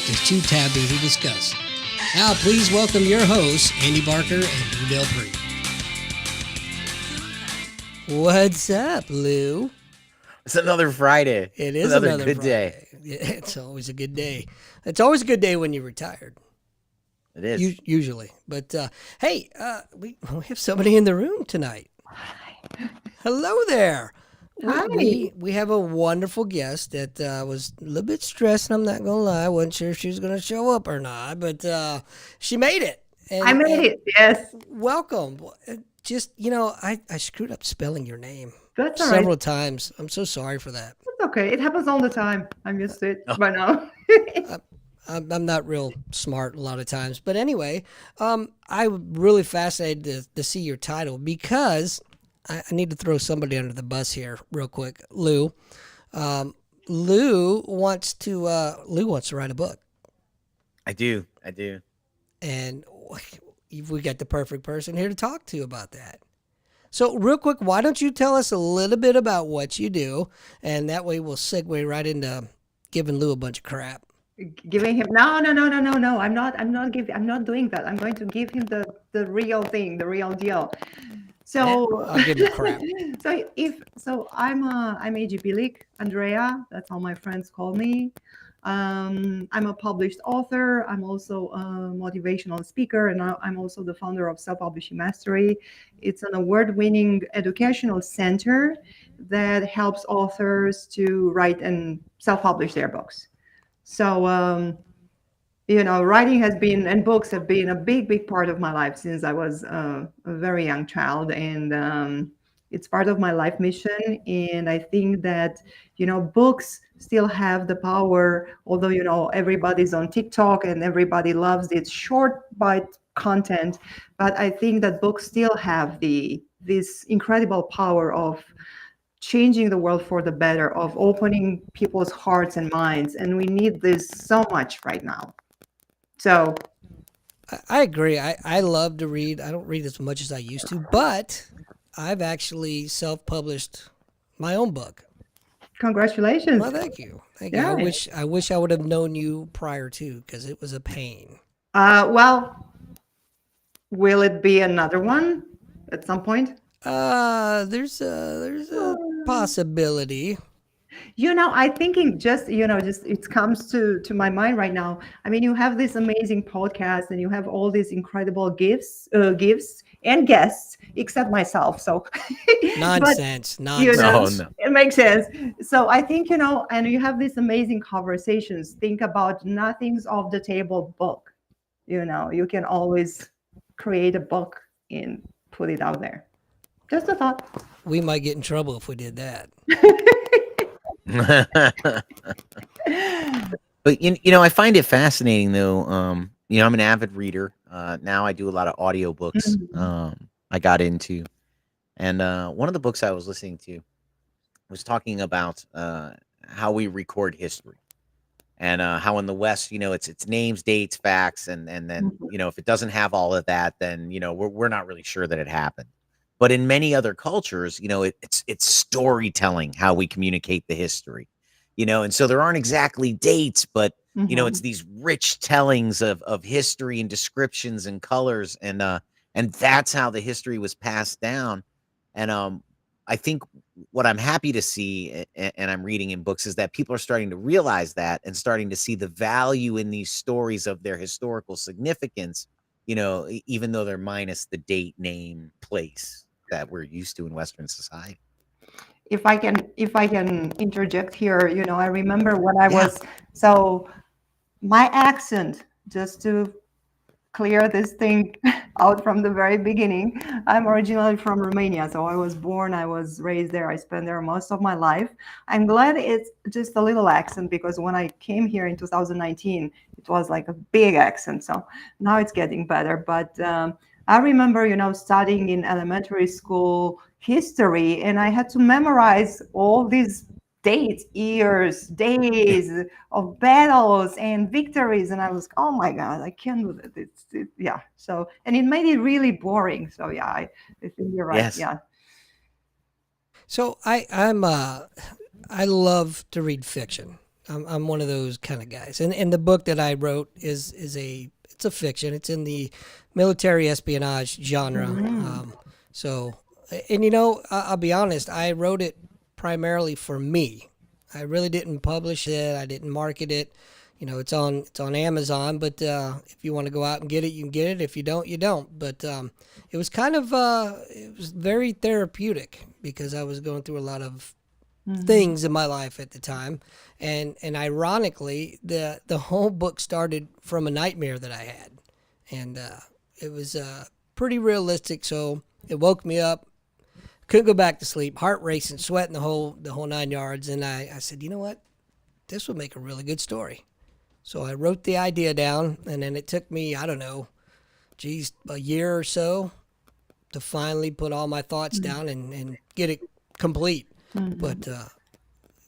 is too taboo to discuss. Now, please welcome your hosts, Andy Barker and Lou Del Pree. What's up, Lou? It's another Friday. It is Another another good day. Friday. Yeah, it's always a good day. It's always a good day when you're retired. It is. Usually. But hey, we have somebody in the room tonight. Hello there. Hi. We have a wonderful guest that was a little bit stressed. I'm not gonna lie. I wasn't sure if she was gonna show up or not, but she made it. I made it. Yes. Welcome. Just I screwed up spelling your name That's all right. several times. I'm so sorry for that. It's okay. It happens all the time. I'm used to it Oh. by now. I'm not real smart a lot of times, but anyway, I'm really fascinated to see your title because I need to throw somebody under the bus here real quick. Lou, Lou wants to write a book, I do. and we got the perfect person here to talk to about that. So, real quick, why don't you tell us a little bit about what you do, and that way we'll segue right into giving Lou a bunch of crap. Giving him no. I'm not doing that. I'm going to give him the real thing, the real deal. So I'll give him crap. I'm AG Billig, Andrea. That's how my friends call me. I'm a published author. I'm also a motivational speaker, and I'm also the founder of Self-Publishing Mastery. It's an award-winning educational center that helps authors to write and self-publish their books. So, writing has been and books have been a big part of my life since I was a very young child, and it's part of my life mission. And I think that books still have the power, although everybody's on TikTok and everybody loves its short bite content, but I think that books still have this incredible power of changing the world for the better, of opening people's hearts and minds, and we need this so much right now. So I agree. I love to read. I don't read as much as I used to, but I've actually self-published my own book. congratulations. Well, thank you. Thank you. Yeah. I wish I would have known you prior to because it was a pain. Well, will it be another one at some point? There's a possibility. I thinking just it comes to my mind right now. I mean, you have this amazing podcast and you have all these incredible gifts and guests, except myself. So, but Nonsense. you Nonsense. know, No. it makes sense. So I think, and you have these amazing conversations. Think about Nothing's Off the Table book. You can always create a book and put it out there. Just a thought. We might get in trouble if we did that. But I find it fascinating though. I'm an avid reader. Now I do a lot of audiobooks. Mhm. I got into, and one of the books I was listening to was talking about how we record history, and how in the West, it's names, dates, facts, and then Mhm. if it doesn't have all of that, then we're not really sure that it happened. But in many other cultures, it's storytelling how we communicate the history, and so there aren't exactly dates, but it's Mhm. these rich tellings of history and descriptions and colors, and that's how the history was passed down. And I think what I'm happy to see, and I'm reading in books, is that people are starting to realize that and starting to see the value in these stories of their historical significance, even though they're minus the date, name, place that we're used to in Western society. If I can interject here, I remember when I Yeah. was so my accent, just to clear this thing out from the very beginning. I'm originally from Romania, so I was raised there, I spent there most of my life. I'm glad it's just a little accent because when I came here in 2019, it was like a big accent. So now it's getting better. But I remember, studying in elementary school history, and I had to memorize all these dates, years, days of battles and victories, and I was, oh my god, I can't do that. Yeah. So, and it made it really boring. So yeah, I think you're right. Yes. Yeah. So I love to read fiction. I'm one of those kind of guys. And the book that I wrote is a it's a fiction. It's in the military espionage genre. Mm. So, and you know, I'll be honest. I wrote it primarily for me. I really didn't publish it. I didn't market it. You know, it's on Amazon. But if you want to go out and get it, you can get it. If you don't, you don't. But it was kind of it was very therapeutic because I was going through a lot of Mhm. things in my life at the time, and ironically, the whole book started from a nightmare that I had, and it was pretty realistic. So it woke me up, couldn't go back to sleep, heart racing, sweating the whole 9 yards, and I said, you know what, this would make a really good story. So I wrote the idea down, and then it took me, I don't know, geez, a year or so to finally put all my thoughts down and get it complete. Mhm. But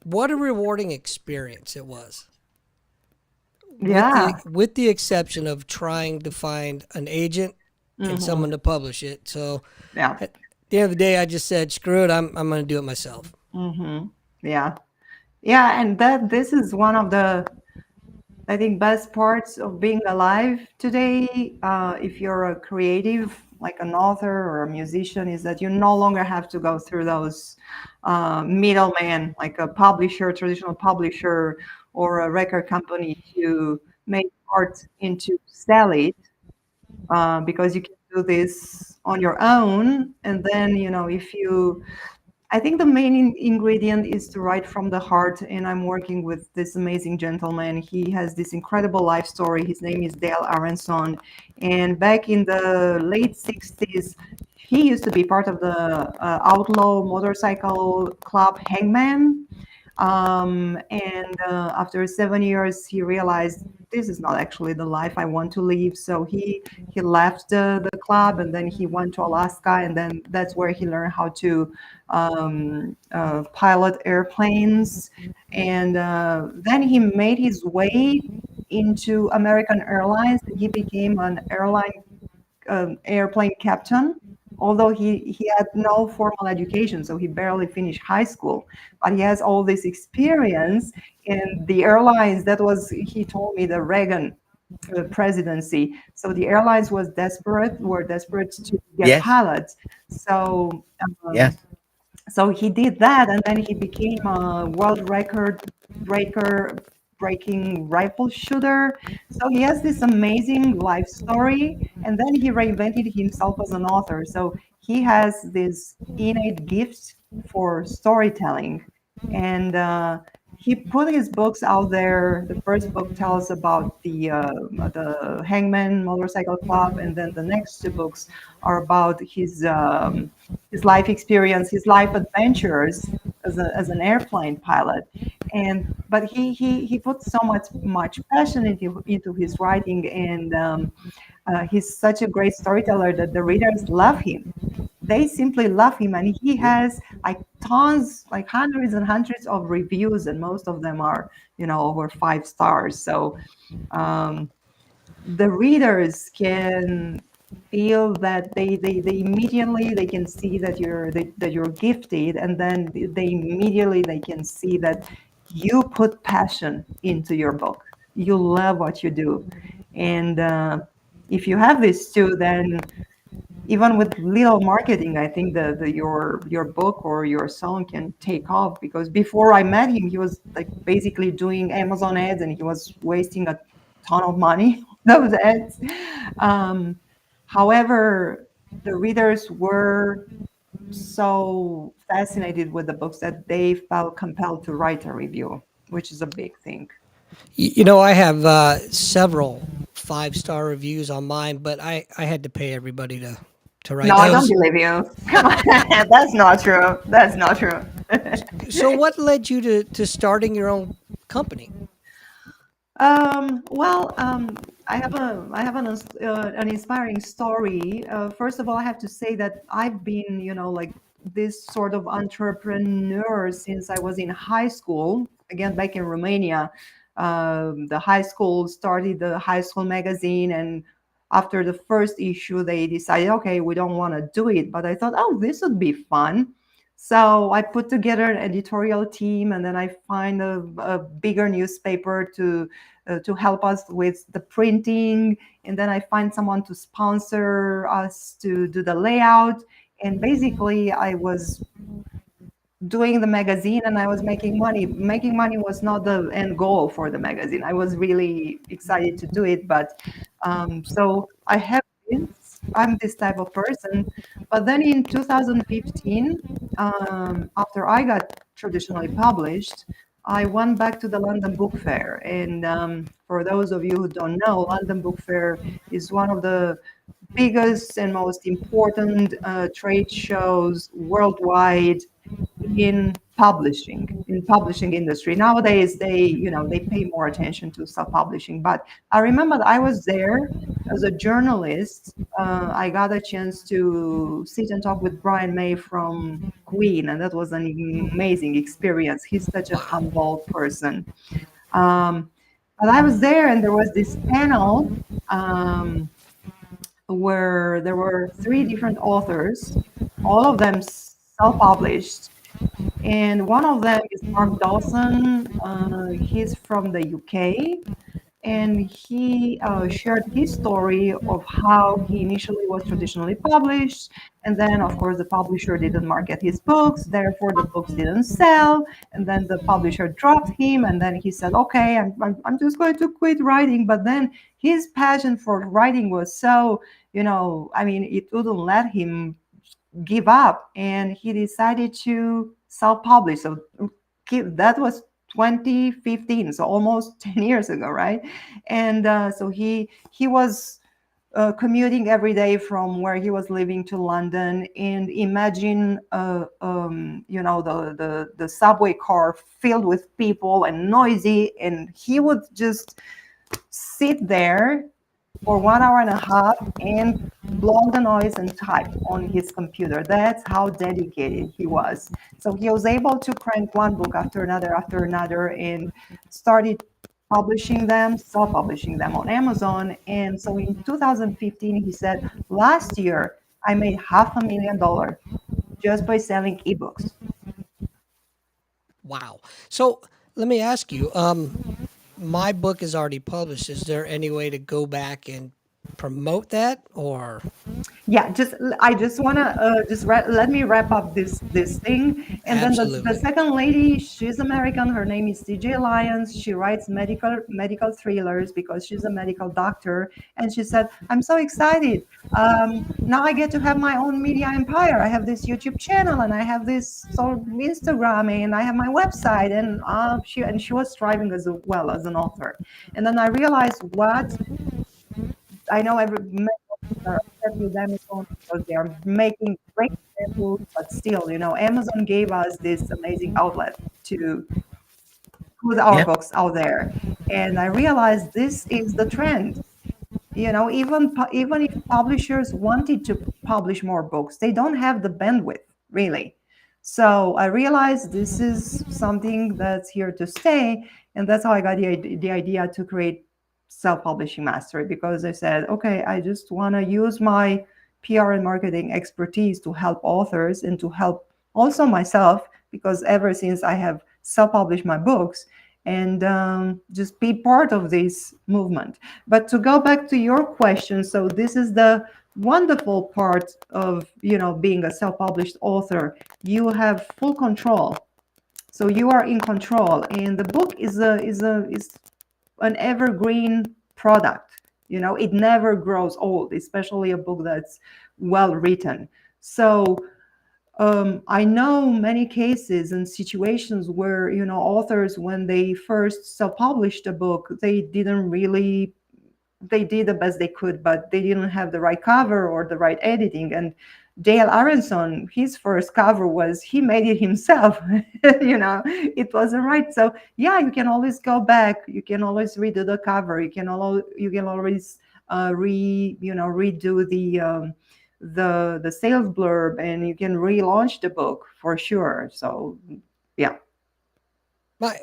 what a rewarding experience it was. Yeah. With the exception of trying to find an agent and Hmm. someone to publish it. So Yeah. at the end of the day, I just said, screw it, I'm going to do it myself. Hmm. Yeah. Yeah. And that this is one of the, I think, best parts of being alive today, if you're a creative, like an author or a musician, is that you no longer have to go through those middlemen, like a publisher, traditional publisher, or a record company to make art and to sell it, because you can do this on your own. And then, if you I think the main ingredient is to write from the heart. And I'm working with this amazing gentleman. He has this incredible life story. His name is Dale Aronson. And back in the late 60s, he used to be part of the outlaw motorcycle club Hangman. And after 7 years, he realized this is not actually the life I want to live. So he left the club, and then he went to Alaska, and then that's where he learned how to pilot airplanes. And then he made his way into American Airlines. He became an airplane captain, although he had no formal education, so he barely finished high school. But he has all this experience in the airlines. That was, he told me, the Reagan presidency. So the airlines were desperate to get Yes. pilots. So um, Yes. so he did that, and then he became a world record breaker, breaking rifle shooter. So he has this amazing life story, and then he reinvented himself as an author. So he has this innate gift for storytelling, and he put his books out there. The first book tells about the Hangman Motorcycle Club, and then the next two books are about his life experience, his life adventures as an airplane pilot. And but he put so much passion into his writing, and he's such a great storyteller that the readers love him. They simply love him, and he has like tons, like hundreds and hundreds of reviews, and most of them are, over 5 stars. So um, the readers can feel that they immediately they can see that you're gifted, and then they immediately they can see that you put passion into your book. You love what you do. And if you have this too, then even with little marketing, I think your book or your song can take off. Because before I met him, he was like basically doing Amazon ads, and he was wasting a ton of money on those ads. Um, However, the readers were so fascinated with the books that they felt compelled to write a review, which is a big thing. You know, I have several 5-star reviews on mine, but I had to pay everybody to No, write I don't those. believe you. Come on, that's not true. That's not true. So, what led you to starting your own company? Well, I have an inspiring story. First of all, I have to say that I've been, like this sort of entrepreneur since I was in high school. Again, back in Romania, the high school started the high school magazine, and after the first issue, they decided, okay, we don't want to do it. But I thought, oh, this would be fun. So I put together an editorial team, and then I find a bigger newspaper to help us with the printing, and then I find someone to sponsor us to do the layout. And basically, I was doing the magazine and I was making money. Making money was not the end goal for the magazine. I was really excited to do it, but so I have this. I'm this type of person. But then in 2015, after I got traditionally published, I went back to the London Book Fair. And for those of you who don't know, London Book Fair is one of the biggest and most important trade shows worldwide in publishing industry. Nowadays they pay more attention to self-publishing, but I remember that I was there as a journalist. I got a chance to sit and talk with Brian May from Queen, and that was an amazing experience. He's such a Wow. humble person. um, but I was there, and there was this panel um, where there were three different authors, all of them self-published, and one of them is Mark Dawson. He's from the UK, and he shared his story of how he initially was traditionally published, and then, of course, the publisher didn't market his books, therefore the books didn't sell, and then the publisher dropped him, and then he said, "Okay, I'm just going to quit writing." But then his passion for writing was so, I mean, it wouldn't let him give up, and he decided to self-publish. So that was 2015, so almost 10 years ago, right? And so he was commuting every day from where he was living to London, and imagine the subway car filled with people and noisy, and he would just sit there for 1 hour and a half and block the noise and type on his computer. That's how dedicated he was. So he was able to crank one book after another, and started publishing them, self-publishing them on Amazon. And so in 2015, he said, last year, I made $500,000 just by selling ebooks. Wow. So let me ask you, my book is already published. Is there any way to go back and promote that or Yeah, I just want to let me wrap up this thing, and then the absolutely? second lady, she's American. Her name is CJ Lyons. She writes medical thrillers because she's a medical doctor, and she said, "I'm so excited. Now I get to have my own media empire. I have this YouTube channel, and I have this sort of Instagram, and I have my website." And she was striving as well as an author. And then I realized what I know every many are upset with Amazon because they are making great books, but still, Amazon gave us this amazing outlet to put our Yeah. books out there. And I realized this is the trend. Even if publishers wanted to publish more books, they don't have the bandwidth, really. So I realized this is something that's here to stay, and that's how I got the idea to create self-publishing mastery, because I said, okay, I just want to use my PR and marketing expertise to help authors and to help also myself, because ever since I have self-published my books, and just be part of this movement. But to go back to your question, so this is the wonderful part of being a self-published author. You have full control. So you are in control, and the book is an evergreen product. It never grows old, especially a book that's well written. So I know many cases and situations where authors, when they first self-published a book, they did the best they could, but they didn't have the right cover or the right editing. And Dale Aronson, his first cover was he made it himself. It wasn't right. So yeah, you can always go back. You can always redo the cover. You can always redo the sales blurb, and you can relaunch the book for sure. So yeah.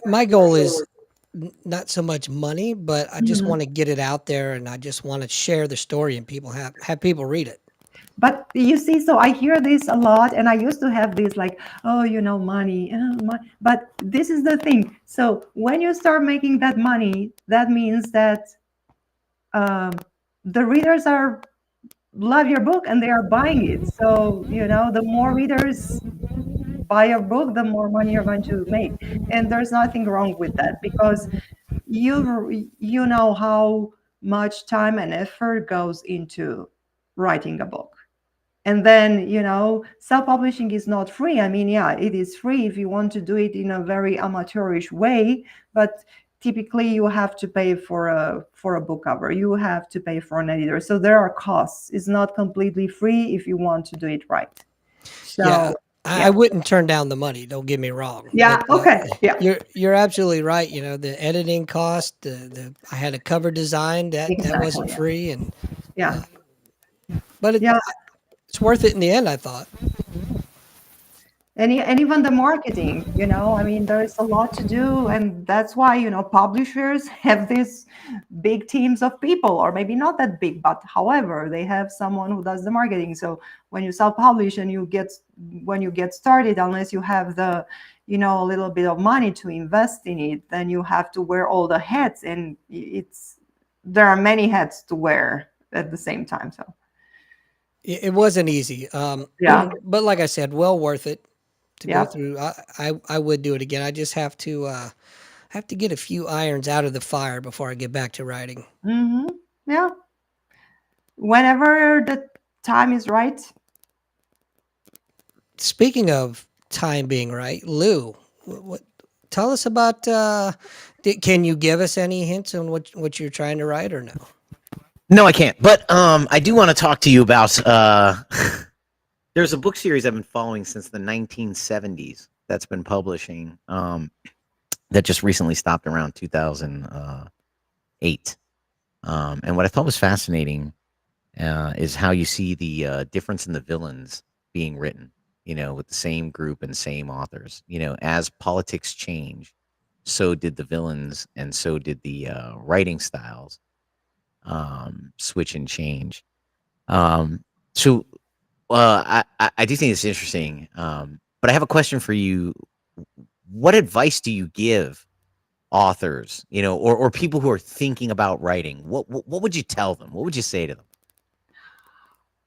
My goal is not so much money, but I just Mhm. want to get it out there and I just want to share the story and people have people read it. But you see, so I hear this a lot, and I used to have this like, oh, money, but this is the thing. So when you start making that money, that means that um, the readers are love your book and they are buying it. So the more readers buy your book, the more money you're going to make, and there's nothing wrong with that, because you know how much time and effort goes into writing a book. And then self-publishing is not free. I mean, yeah, it is free if you want to do it in a very amateurish way, but typically you have to pay for a book cover, you have to pay for an editor, so there are costs. It's not completely free if you want to do it right. Yeah, So I yeah. wouldn't turn down the money. Don't get me wrong, but Yeah, okay. Yeah, you're absolutely right. The editing cost, the I had a cover design that exactly. wasn't Yeah, free, and yeah, but yeah. it's worth it in the end. I thought. And even the marketing, I mean, there's a lot to do, and that's why publishers have these big teams of people, or maybe not that big, but however, they have someone who does the marketing. So when you self-publish and when you get started, unless you have the a little bit of money to invest in it, then you have to wear all the hats, and there are many hats to wear at the same time. So It wasn't easy, yeah, but like I said, well worth it to go yeah. through. I would do it again. I just have to get a few irons out of the fire before I get back to writing. Yeah, whenever the time is right. Speaking of time being right, Lou, what tell us about? Can you give us any hints on what you're trying to write or no? No, I can't. But I do want to talk to you about. There's a book series I've been following since the 1970s that's been publishing. That just recently stopped around 2008. And what I thought was fascinating is how you see the difference in the villains being written. With the same group and same authors. As politics change, so did the villains, and so did the writing styles switch and change. Um, so I do think it's interesting. But I have a question for you. What advice do you give authors, or people who are thinking about writing? What would you tell them? What would you say to them?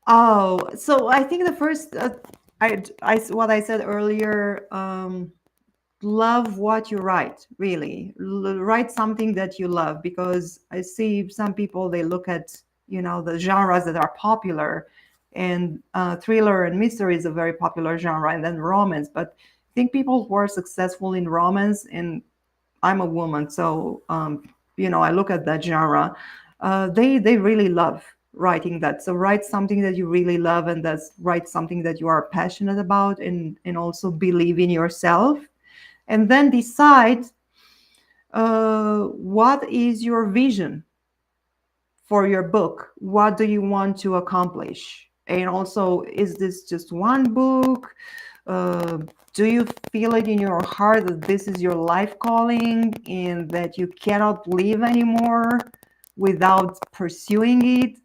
Oh, so I think the first, what I said earlier, love what you write, really. Write something that you love, because I see some people, they look at, the genres that are popular, and thriller and mystery is a very popular genre, and then romance. But I think people who are successful in romance, and I'm a woman, so I look at that genre. They really love writing that. So write something that you really love, and that's write something that you are passionate about, and also believe in yourself, and then decide what is your vision for your book. What do you want to accomplish? And also, is this just one book? Uh, do you feel it in your heart that this is your life calling and that you cannot live anymore without pursuing it?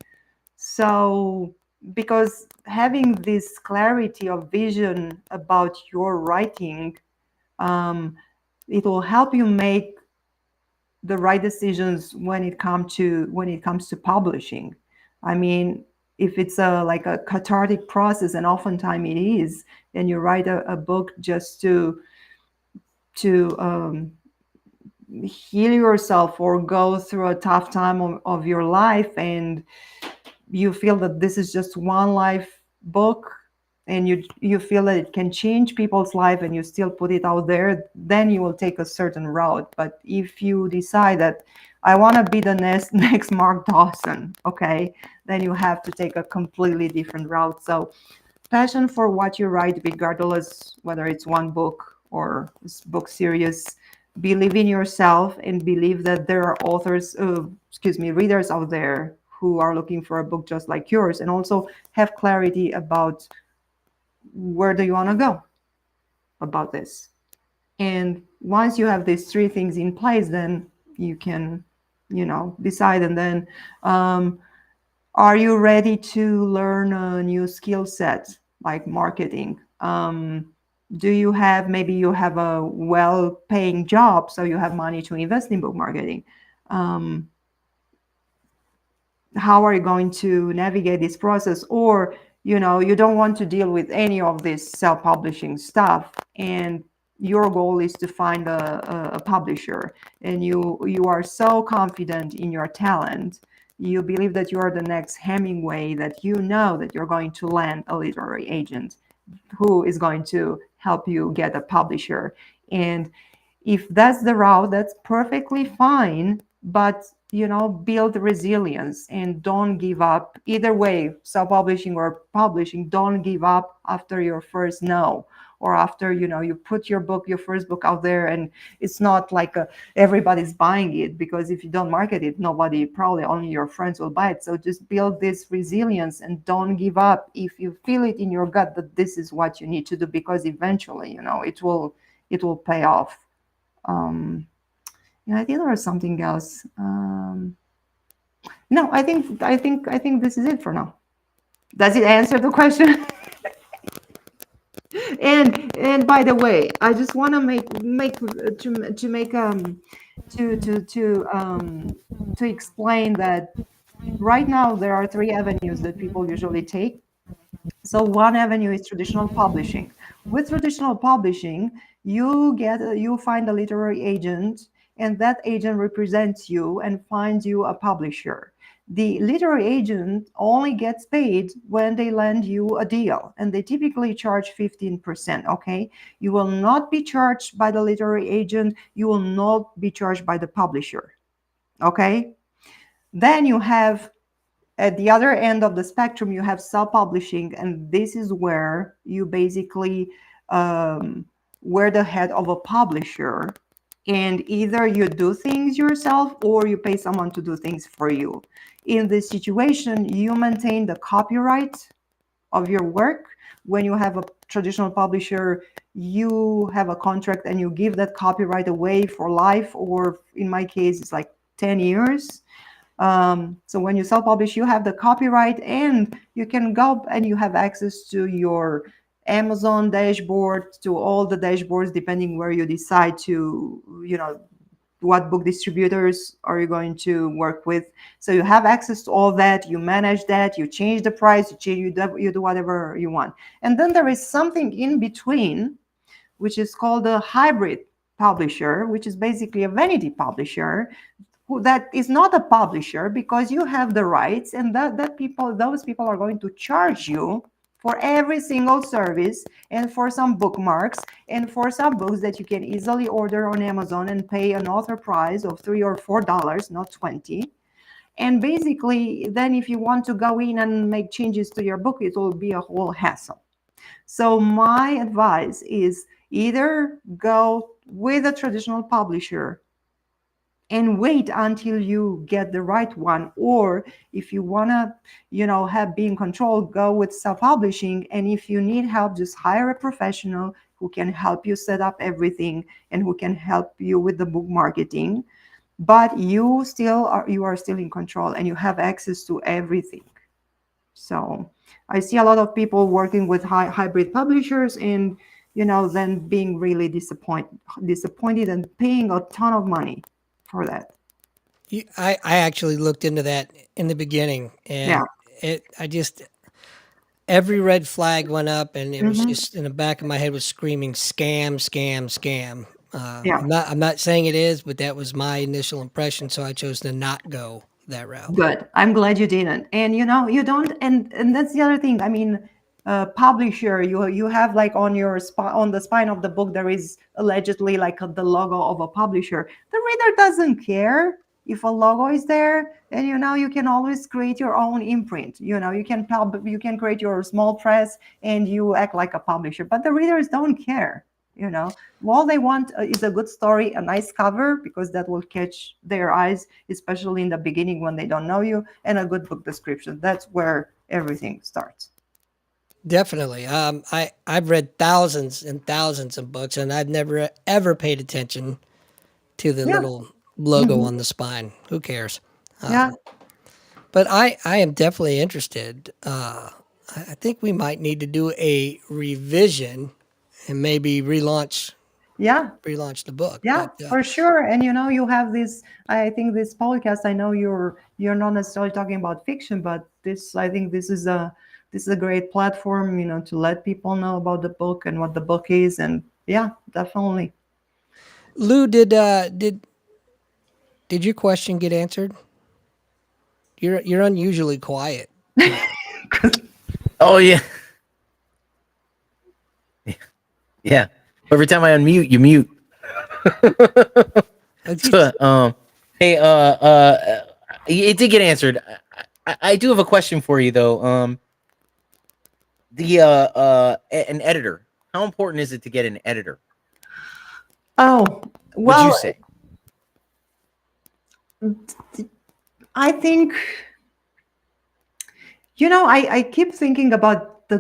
So, because having this clarity of vision about your writing, um, it will help you make the right decisions when it comes to publishing. I mean, if it's like a cathartic process, and oftentimes it is, and you write a book just to heal yourself or go through a tough time of your life, and you feel that this is just one life book, and you feel that it can change people's life, and you still put it out there, then you will take a certain route. But if you decide that I want to be the next Mark Dawson, okay, then you have to take a completely different route. So passion for what you write, regardless whether it's one book or book series. Believe in yourself, and believe that there are readers out there who are looking for a book just like yours, and also have clarity about where do you want to go about this. And once you have these three things in place, then you can, decide. And then Are you ready to learn a new skill set like marketing? Do you have, maybe you have a well-paying job, so you have money to invest in book marketing? Um, how are you going to navigate this process? Or you don't want to deal with any of this self-publishing stuff, and your goal is to find a publisher, and you are so confident in your talent, you believe that you are the next Hemingway, that you know that you're going to land a literary agent who is going to help you get a publisher. And if that's the route, that's perfectly fine. But build resilience and don't give up. Either way, self-publishing or publishing, don't give up after your first no, or after you put your first book out there, and it's not like everybody's buying it, because if you don't market it, nobody, probably only your friends will buy it. So just build this resilience and don't give up if you feel it in your gut that this is what you need to do, because eventually it will pay off. um I think there was something else. No, I think this is it for now. Does it answer the question? And by the way, I just want to make to make to explain that right now there are three avenues that people usually take. So one avenue is traditional publishing. With traditional publishing, you find a literary agent, and that agent represents you and finds you a publisher. The literary agent only gets paid when they land you a deal, and they typically charge 15%. Okay, you will not be charged by the literary agent. You will not be charged by the publisher. Okay, then you have, at the other end of the spectrum, you have self-publishing, and this is where you basically wear the head of a publisher, and either you do things yourself or you pay someone to do things for you. In this situation, you maintain the copyright of your work. When you have a traditional publisher, you have a contract and you give that copyright away for life, or in my case, it's like 10 years. So when you self-publish, you have the copyright, and you can go and you have access to your Amazon dashboard, to all the dashboards, depending where you decide to, what book distributors are you going to work with. So you have access to all that. You manage that. You change the price. You do whatever you want. And then there is something in between, which is called a hybrid publisher, which is basically a vanity publisher, that is not a publisher, because you have the rights, and those people are going to charge you for every single service, and for some bookmarks, and for some books that you can easily order on Amazon and pay an author price of $3 or $4, not 20. And basically, then if you want to go in and make changes to your book, it will be a whole hassle. So my advice is, either go with a traditional publisher and wait until you get the right one, or if you want to have be in control, go with self-publishing. And if you need help, just hire a professional who can help you set up everything, and who can help you with the book marketing. But you are still in control, and you have access to everything. So I see a lot of people working with hybrid publishers, and then being really disappointed and paying a ton of money for that. I actually looked into that in the beginning, Yeah. and I just, every red flag went up, and it was Hmm. just in the back of my head was screaming scam, scam, scam. Yeah. I'm not saying it is, but that was my initial impression, so I chose to not go that route. Good. I'm glad you didn't. And you don't. And that's the other thing. I mean, publisher. You have, like, on the spine of the book, there is allegedly like the logo of a publisher. The reader doesn't care if a logo is there, and you can always create your own imprint. You can create your small press, and you act like a publisher. But the readers don't care. All they want is a good story, a nice cover, because that will catch their eyes, especially in the beginning when they don't know you, and a good book description. That's where everything starts. Definitely. I've read thousands and thousands of books, and I've never ever paid attention to the Yeah. little logo Hmm. on the spine. Who cares? Yeah. But I am definitely interested. I think we might need to do a revision and maybe Yeah, relaunch the book. yeah, But for sure. And you have this. I think this podcast. I know you're not necessarily talking about fiction, but this. I think this is a great platform. To let people know about the book and what the book is. And yeah, definitely. Lou, did your question get answered? You're unusually quiet tonight. Oh yeah, yeah. Every time I unmute, you mute. Uh, So, hey, it did get answered. I do have a question for you though. An editor. How important is it to get an editor? Oh Would you well, say? I think I keep thinking about the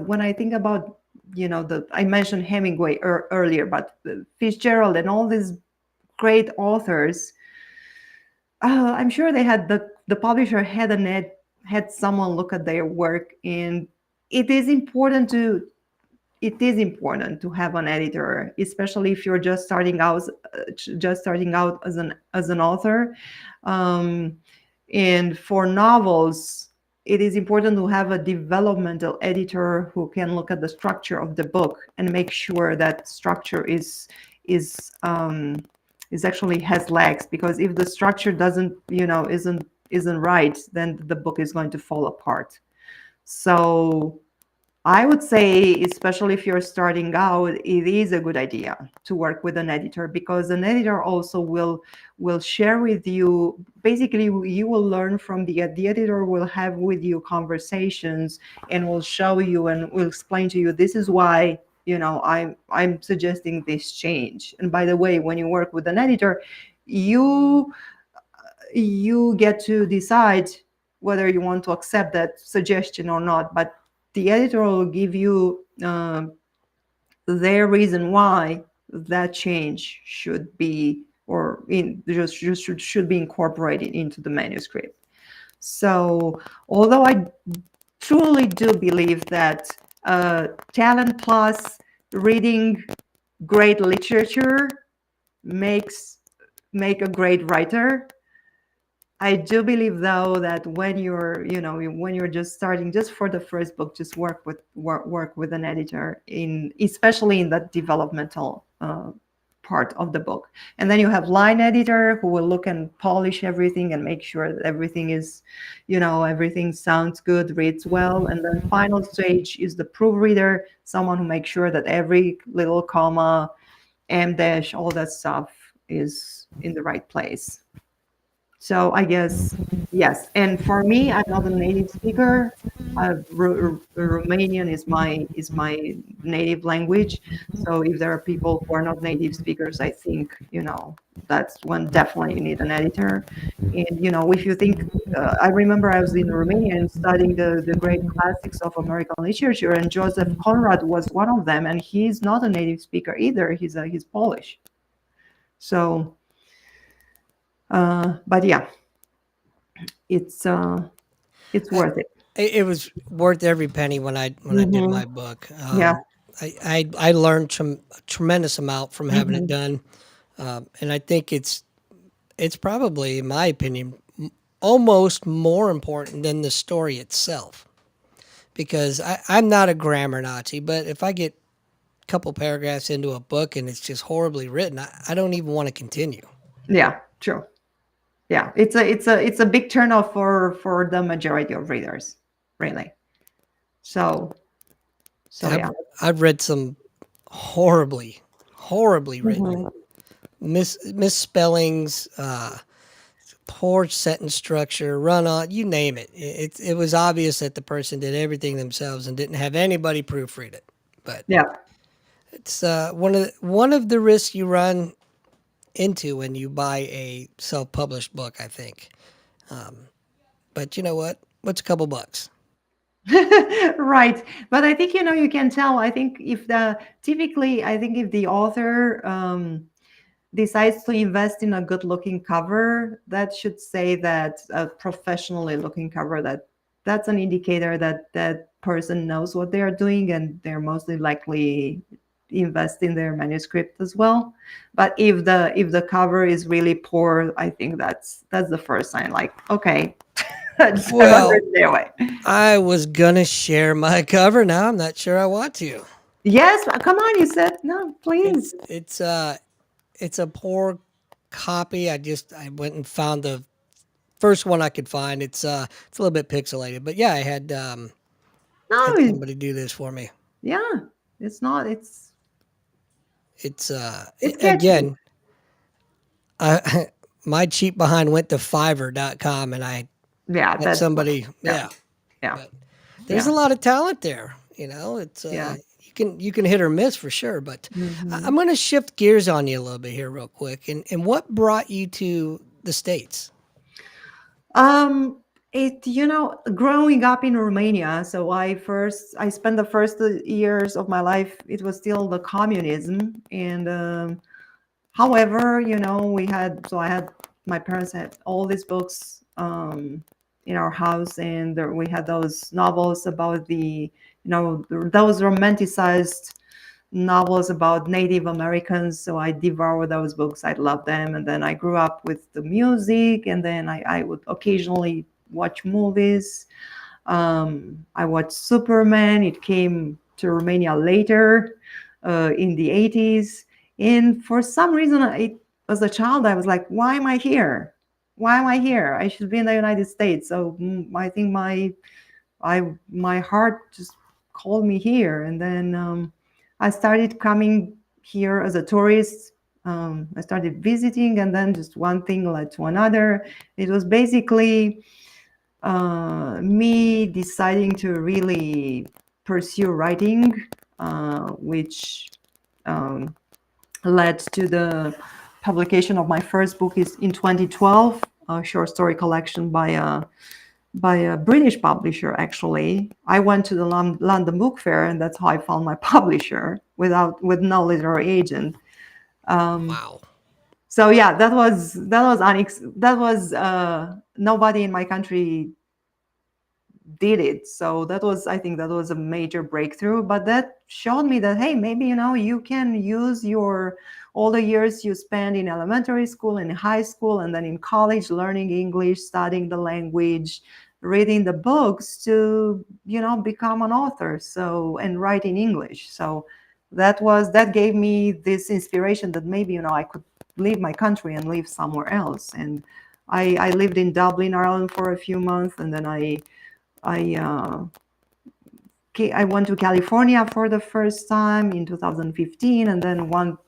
when I think about the I mentioned Hemingway earlier, but Fitzgerald and all these great authors. I'm sure they had the publisher had someone look at their work, and it is important to have an editor, especially if you're just starting out as an author. Um, and for novels, it is important to have a developmental editor who can look at the structure of the book and make sure that structure is is actually has legs. Because if the structure doesn't, isn't right, then the book is going to fall apart. So I would say, especially if you're starting out, it is a good idea to work with an editor, because an editor also will share with you. Basically, you will learn from the editor will have with you conversations and will show you and will explain to you, this is why I'm suggesting this change. And by the way, when you work with an editor, you you get to decide whether you want to accept that suggestion or not. But the editor will give you their reason why that change should be, or just should be incorporated into the manuscript. So, although I truly do believe that talent plus reading great literature makes make a great writer, I do believe, though, that when you're just starting, just for the first book, just work with an editor, especially in that developmental part of the book. And then you have line editor who will look and polish everything and make sure that everything sounds good, reads well. And then final stage is the proofreader, someone who makes sure that every little comma, em dash, all that stuff is in the right place. So I guess yes. And for me, I'm not a native speaker. Romanian is my native language. So if there are people who are not native speakers, I think that's when definitely you need an editor. And if you think, I remember I was in Romania and studying the great classics of American literature, and Joseph Conrad was one of them, and he's not a native speaker either. He's Polish. So, but yeah, it's uh, it's I, worth it. it was worth every penny when I did Hmm. my book. Yeah. I learned a tremendous amount from having it Hmm. done, and I think it's probably, in my opinion, almost more important than the story itself. Because I'm not a grammar Nazi, but if I get a couple paragraphs into a book and it's just horribly written, I don't even want to continue. Yeah. True. Yeah. It's a big turnoff for the majority of readers, really. So I've yeah. I've read some horribly written Hmm. misspellings, poor sentence structure, run on, you name it. It was obvious that the person did everything themselves and didn't have anybody proofread it. But Yeah. it's one of the risks you run into when you buy a self-published book, I think. But you know what? What's a couple bucks? Right. But I think you can tell. I think if the typically, I think if the author decides to invest in a good looking cover, that should say that a professionally looking cover, that's an indicator that that person knows what they are doing, and they're mostly likely invest in their manuscript as well. But if the cover is really poor, I think that's the first sign, like, okay, just I better Well, stay away. I was gonna share my cover. Now I'm not sure I want to. Yes, come on, you said no, please. It's a poor copy. I went and found the first one I could find. It's a little bit pixelated, but yeah, I No, had somebody do this for me. yeah, it's not. It's It's catchy. again, I my cheap behind went to Fiverr.com and I Yeah, had that's what. somebody, Yeah, yeah. yeah, But there's a yeah, lot of talent there. You know, it's yeah. you can hit or miss for sure. But Hmm. I'm going to shift gears on you a little bit here, real quick. And what brought you to the states? Um, growing up in Romania, so I spent the first years of my life. It was still the communism, and however, I had my parents had all these books in our house, and we had those novels about those romanticized novels about Native Americans. So I devoured those books. I loved them. And then I grew up with the music, and then I would occasionally watch movies. I watched Superman. It came to Romania later, in the 80s. And for some reason, as a child, I was like, why am I here? Why am I here? I should be in the United States. So I think my heart just called me here, and then I started coming here as a tourist. I started visiting, and then just one thing led to another. It was basically me deciding to really pursue writing, which um, led to the publication of my first book is in 2012, a short story collection by a British publisher. Actually, I went to the London Book Fair, and that's how I found my publisher with no literary agent. Um, Wow. so yeah, that was nobody in my country did it. So that was, I think that was a major breakthrough. But that showed me that, hey, maybe you can use your all the years you spend in elementary school, in high school, and then in college, learning English, studying the language, reading the books to become an author, so, and write in English. So that gave me this inspiration that maybe I could leave my country and live somewhere else. And I lived in Dublin, Ireland for a few months, and then I I went to California for the first time in 2015, and then one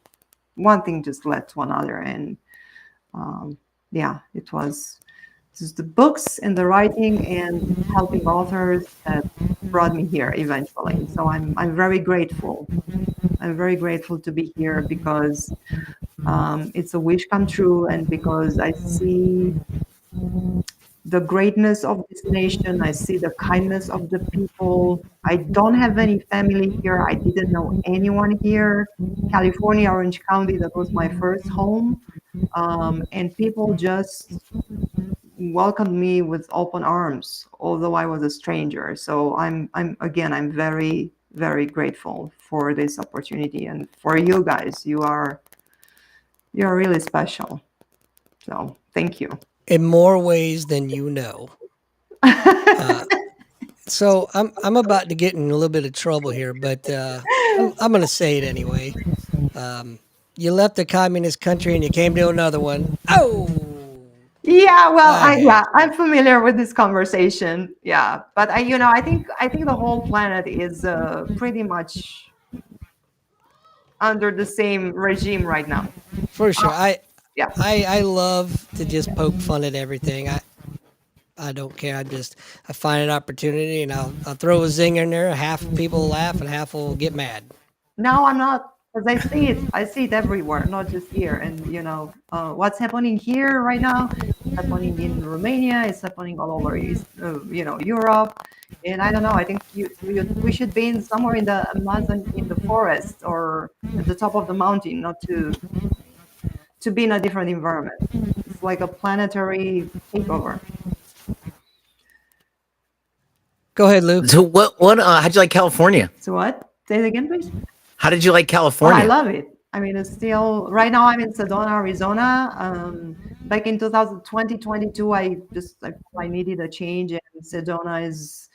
thing just led to another, and um, yeah, it was just the books and the writing and helping authors that brought me here eventually. So I'm very grateful. I'm very grateful to be here because it's a wish come true, and because I see the greatness of this nation. I see the kindness of the people. I don't have any family here. I didn't know anyone here. California, Orange County, that was my first home. And people just welcomed me with open arms, although I was a stranger. So I'm very, very grateful for this opportunity, and for you guys. You're really special. So thank you. In more ways than you know. Uh, so I'm about to get in a little bit of trouble here, but I'm going to say it anyway. Um, you left a communist country and you came to another one. Oh, Yeah, well, I hate. I'm familiar with this conversation. Yeah, but I think the whole planet is pretty much under the same regime right now. For sure. Yeah. I love to just poke fun at everything. I don't care. I find an opportunity and I'll throw a zing in there. Half people will laugh and half will get mad. No, I'm not, because I see it. I see it everywhere, not just here. And what's happening here right now is happening in Romania. It's happening all over Europe. And I don't know. I think we should be in somewhere in the Amazon, in the forest, or at the top of the mountain, not to be in a different environment. It's like a planetary takeover. Go ahead, Lou. So what how'd you like California? So what? Say it again, please. How did you like Oh, I California? love it. I mean, it's still right now. I'm in Sedona, Arizona. Back in 2020, 22, I needed a change, and Sedona is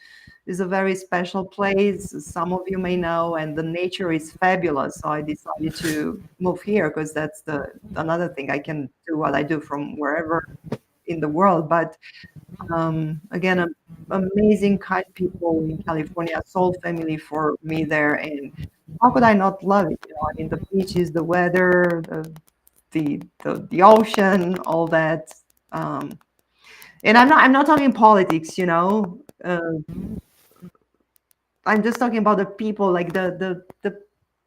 a very special place. Some of you may know, and the nature is fabulous. So I decided to move here because that's the another thing I can do what I do from wherever in the world. But again, amazing, kind people in California, soul family for me there, and how could I not love it? I mean, the beaches, the weather, the ocean, all that. Um, and I'm not talking politics, I'm just talking about the people, like the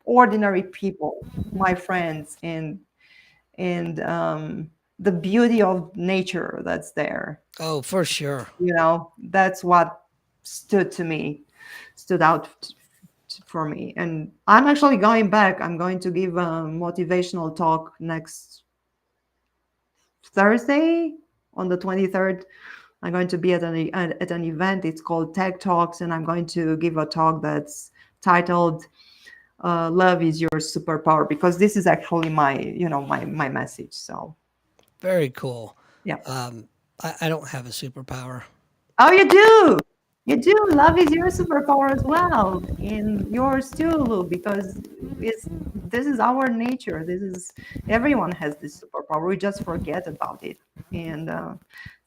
ordinary people, my friends, and the beauty of nature that's there. Oh, for sure. That's what stood out for me. And I'm actually going back. I'm going to give a motivational talk next Thursday on the 23rd. I'm going to be at an event. It's called Tech Talks, and I'm going to give a talk that's titled "Love is Your Superpower," because this is actually my message. So Very cool. yeah. I don't have a superpower. Oh, you do. You do. Love is your superpower as well, and yours too, Lou, because this is our nature. This is everyone has this superpower. We just forget about it, and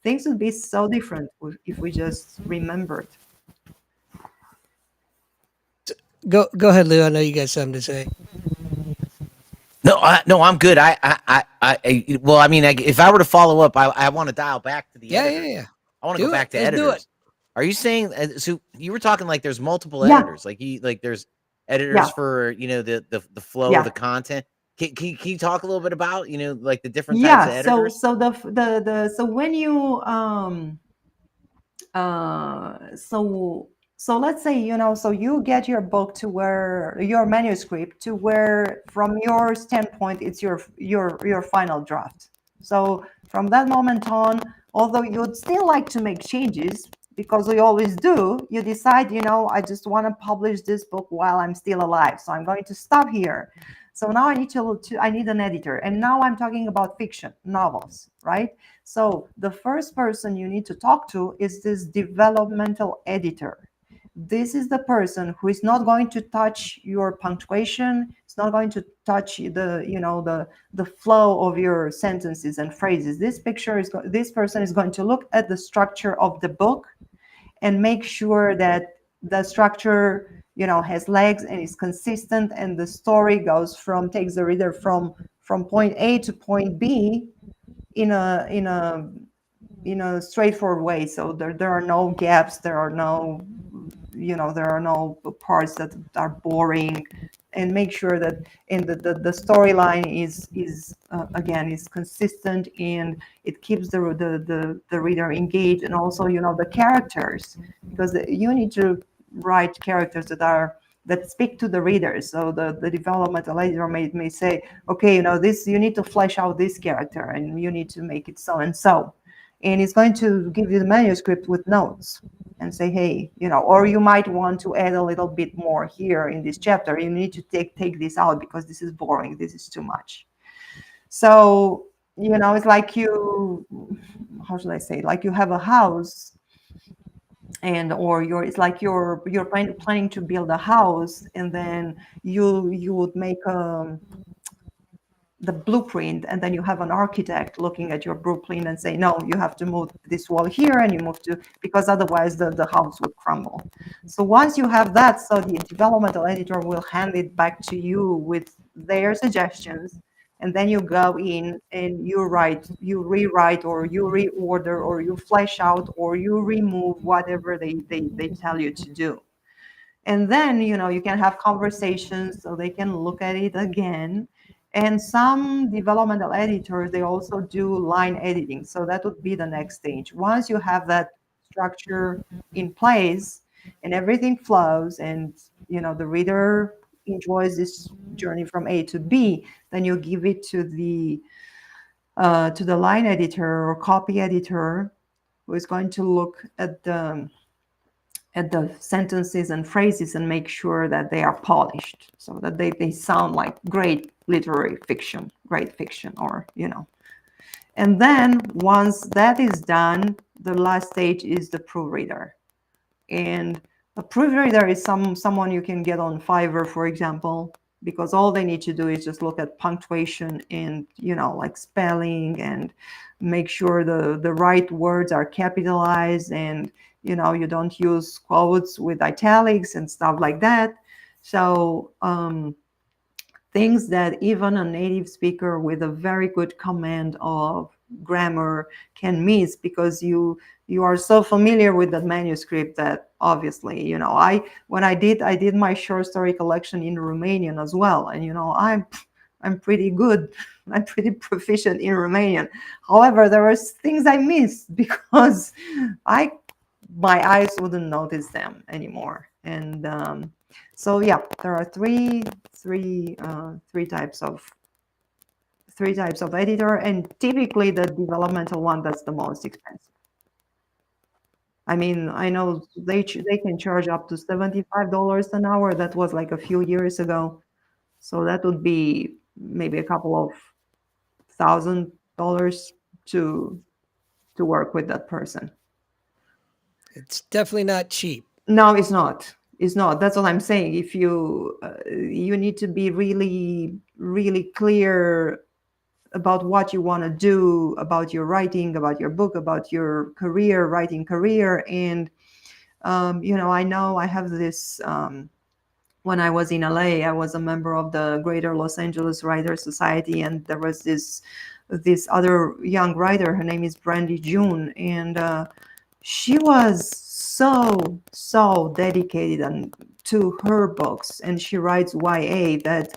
things would be so different if we just remembered. Go ahead, Lou. I know you got something to say. No, I'm good. Well, I mean, if I were to follow up, I want to dial back to the Yeah, yeah, editors. yeah. I want to go Do it. back to Let's do it. editors. Are you saying so? You were talking like there's multiple Yeah, editors, like there's editors yeah, for the flow of the yeah. content. Can you talk a little bit about like the different types Yeah. of So editors? so so when you so let's say, so you get your book to where your manuscript to where from your standpoint it's your final draft. So from that moment on, although you'd still like to make changes, because we always do, you decide, I just want to publish this book while I'm still alive, so I'm going to stop here. So now I need an editor, and now I'm talking about fiction novels, right? So the first person you need to talk to is this developmental editor. This is the person who is not going to touch your punctuation. It's not going to touch the flow of your sentences and phrases. This person is going to look at the structure of the book and make sure that the structure has legs and is consistent, and the story takes the reader from point A to point B in a straightforward way. So there are no gaps, there are no parts that are boring, and make sure that the storyline is again is consistent, and it keeps the reader engaged, and also the characters, because you need to write characters that speak to the reader. So the developmental editor may say, okay, this, you need to flesh out this character, and you need to make it so and so, and it's going to give you the manuscript with notes and say, hey, or you might want to add a little bit more here in this chapter. You need to take this out because this is boring, this is too much. So it's like how should I say, like you have a house, or it's like you're planning to build a house, and then you would make the blueprint, and then you have an architect looking at your blueprint and say, no, you have to move this wall here, and you move to, because otherwise the house would crumble. So once you have that, so the developmental editor will hand it back to you with their suggestions, and then you go in and you rewrite, or you reorder, or you flesh out, or you remove whatever they tell you to do. And then you can have conversations so they can look at it again. And some developmental editors, they also do line editing, so that would be the next stage. Once you have that structure in place and everything flows, and the reader enjoys this journey from A to B, then you give it to the to the line editor or copy editor, who is going to look at the sentences and phrases and make sure that they are polished, so that they sound like great literary fiction, great fiction, or and then once that is done, the last stage is the proofreader. And a proofreader is someone you can get on Fiverr, for example, because all they need to do is just look at punctuation and like spelling, and make sure the right words are capitalized, and you don't use quotes with italics and stuff like that. So things that even a native speaker with a very good command of grammar can miss, because you are so familiar with the manuscript that obviously I when I did my short story collection in Romanian as well, and I'm pretty good. I'm pretty proficient in Romanian. However, there were things I missed because I my eyes wouldn't notice them anymore. And so yeah, there are three types of editor, and typically the developmental one, that's the most expensive. I mean, I know they can charge up to $75 an hour. That was like a few years ago. So that would be maybe a couple of $1,000 to work with that person. It's definitely not cheap. No, it's not. It's not. That's what I'm saying. If you need to be really, really clear about what you want to do, about your writing, about your book, about your career, writing career. And I know I have this. When I was in LA, I was a member of the Greater Los Angeles Writers Society, and there was this other young writer. Her name is Brandy June, and she was so dedicated to her books, and she writes YA, that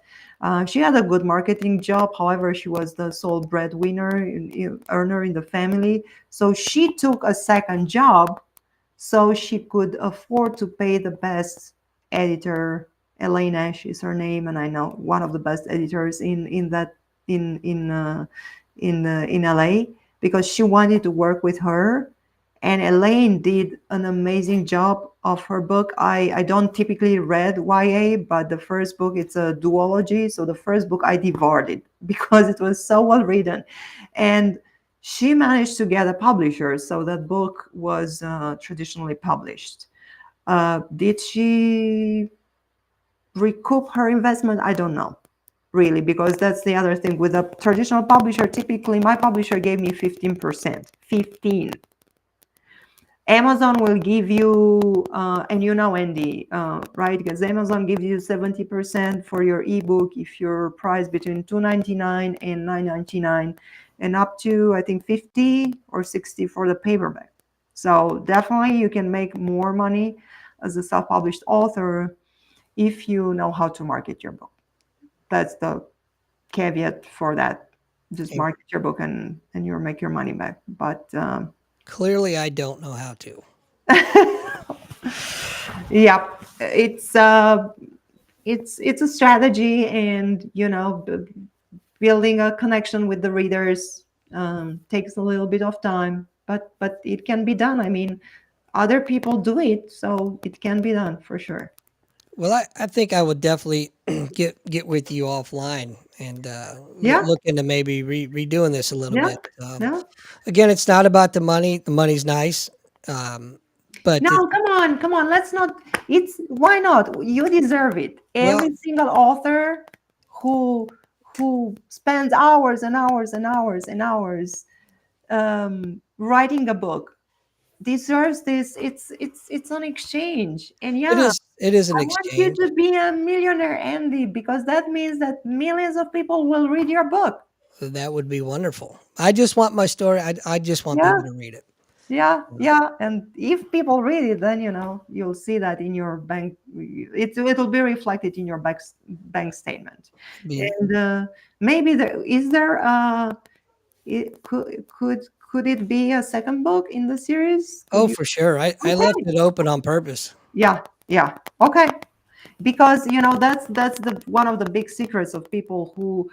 she had a good marketing job. However, she was the sole breadwinner, earner in the family, so she took a second job so she could afford to pay the best editor. Elaine Ash is her name, and I know one of the best editors in LA, because she wanted to work with her. And Elaine did an amazing job of her book. I don't typically read YA, but the first book, it's a duology. So the first book I devoured it because it was so well written. And she managed to get a publisher. So that book was traditionally published. Did she recoup her investment? I don't know, really, because that's the other thing. With a traditional publisher, typically my publisher gave me 15%. 15. Amazon will give you, and Andy, right? Because Amazon gives you 70% for your ebook if you're priced between $2.99 and $9.99, and up to, I think, 50 or 60 for the paperback. So definitely you can make more money as a self-published author if you know how to market your book. That's the caveat for that. Just market your book and you'll make your money back. But Clearly, I don't know how to. yeah, it's a strategy, and building a connection with the readers takes a little bit of time, but it can be done. I mean, other people do it, so it can be done for sure. Well, I think I would definitely get with you offline and Yeah, look into maybe redoing this a little yeah, bit. yeah. Again, it's not about the money. The money's nice, but No, come on. Let's not. It's why not? You deserve it. well, Every single author who spends hours and hours and hours and hours writing a book deserves this. It's an exchange. And it yeah, is it is an I want you exchange. to be a millionaire, Andy, because that means that millions of people will read your book. That would be wonderful. I just want my story. I just want Yeah, people to read it. yeah, yeah. And if people read it, then you'll see that in your bank. It'll be reflected in your bank statement. Be And maybe there it could it be a second book in the series? Could oh, you? for sure. I left Okay. it open on purpose. Yeah, yeah. Okay. Because that's the one of the big secrets of people who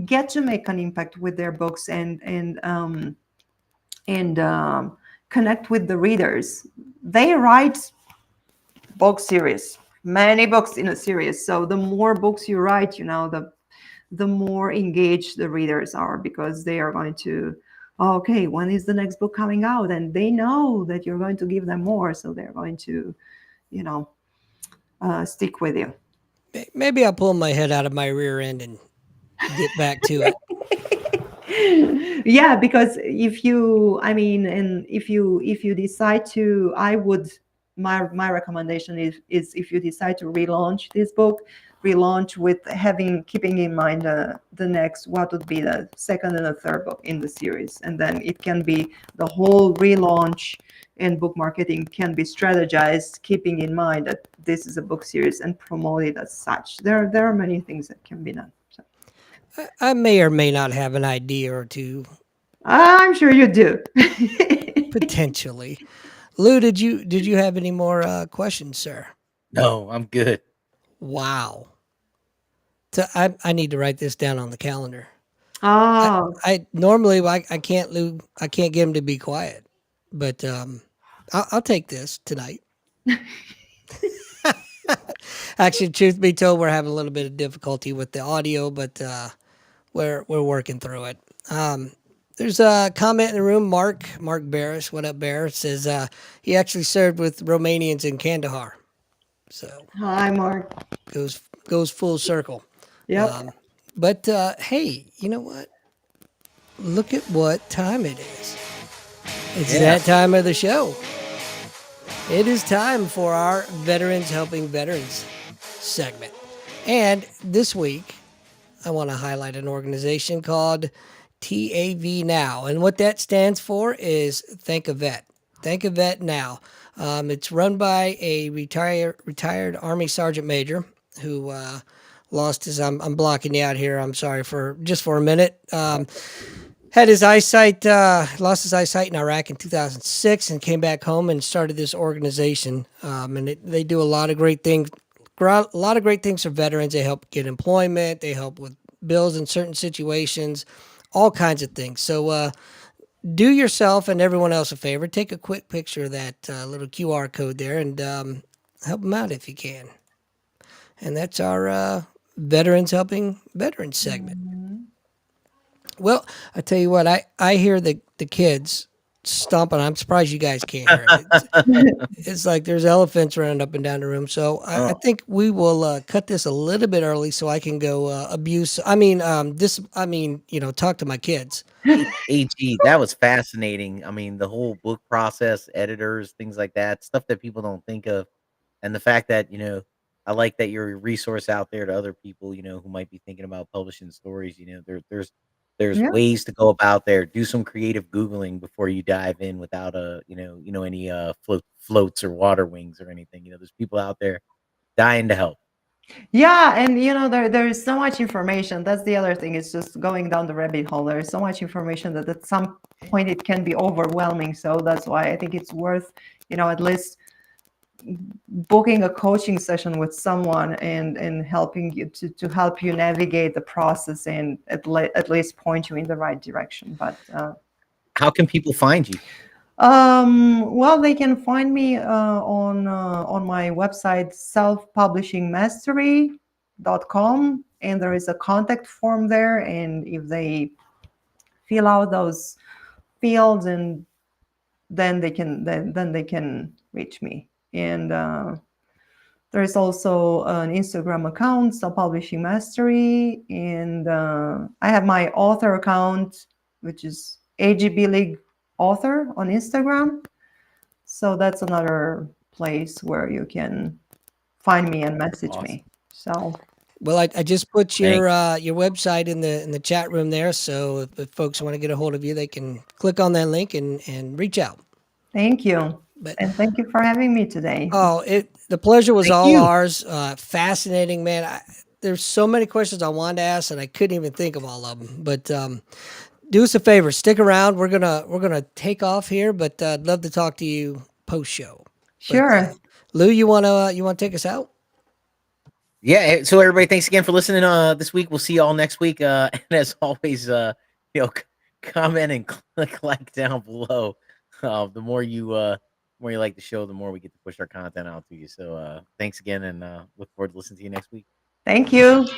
get to make an impact with their books and connect with the readers. They write book series, many books in a series. So the more books you write, the more engaged the readers are, because they are going to, "Oh, okay, when is the next book coming out?" And they know that you're going to give them more, so they're going to, you know, stick with you. Maybe I'll pull my head out of my rear end and get back to it. Yeah, because if you, I mean, and if you decide to, I would, my recommendation is if you decide to relaunch this book, relaunch with keeping in mind the next, what would be the second and the third book in the series, and then it can be the whole relaunch, and book marketing can be strategized keeping in mind that this is a book series and promote it as such. There are many things that can be done. So I may or may not have an idea or two I'm sure you do. potentially. Lou, did you have any more questions, sir? No, I'm good. Wow. So I need to write this down on the calendar. I, Oh, I normally I can't Lou, I can't get him to be quiet, but I'll take this tonight. Actually, truth be told, we're having a little bit of difficulty with the audio, but we're working through it. There's a comment in the room. Mark Barris, what up, Barris? Says he actually served with Romanians in Kandahar, so hi, Mark. goes full circle. Yep. But hey, you know what? Look at what time it is. It's Yeah. that time of the show. It is time for our Veterans Helping Veterans segment. And this week, I want to highlight an organization called TAV Now. And what that stands for is Thank a Vet. Thank a Vet Now. It's run by a retired Army Sergeant Major who lost his. I'm blocking you out here. I'm sorry for just for a minute. Had his eyesight, lost his eyesight in Iraq in 2006, and came back home and started this organization. They do a lot of great things. A lot of great things for veterans. They help get employment. They help with bills in certain situations, all kinds of things. So do yourself and everyone else a favor. Take a quick picture of that little QR code there and help them out if you can. And that's our Veterans Helping Veterans segment. Well, I tell you what, I hear the kids stomping. I'm surprised you guys can't hear it. It's like there's elephants running up and down the room. So I Oh, think we will cut this a little bit early so I can go abuse. I mean, talk to my kids. AG, that was fascinating. I mean, the whole book process, editors, things like that, stuff that people don't think of. And the fact that, I like that you're a resource out there to other people, who might be thinking about publishing stories. There's Yeah. ways to go about there. Do some creative Googling before you dive in without any floats or water wings or anything. There's people out there dying to help. Yeah, and there is so much information. That's the other thing. It's just going down the rabbit hole. There is so much information that at some point it can be overwhelming. So that's why I think it's worth, at least booking a coaching session with someone and helping you to help you navigate the process and at least point you in the right direction. But How can people find you? well, they can find me on my website, selfpublishingmastery.com, and there is a contact form there. And if they fill out those fields, and then they can reach me. And there is also an Instagram account, Self Publishing Mastery, and I have my author account, which is AG Billig author on Instagram. So that's another place where you can find me and message Awesome. me. So Well, I just put Thank your website in the chat room there. So if folks want to get a hold of you, they can click on that link and reach out. thank you. But And thank you for having me today. oh, the pleasure was thank all you. ours. Fascinating, man. There's so many questions I wanted to ask, and I couldn't even think of all of them. But do us a favor, stick around. We're gonna take off here, but I'd love to talk to you post show. But Sure. Lou, you wanna take us out? Yeah. So everybody, thanks again for listening. This week we'll see you all next week. And as always, comment and click like down below. The more you like the show, the more we get to push our content out to you. So thanks again, and look forward to listening to you next week. Thank you.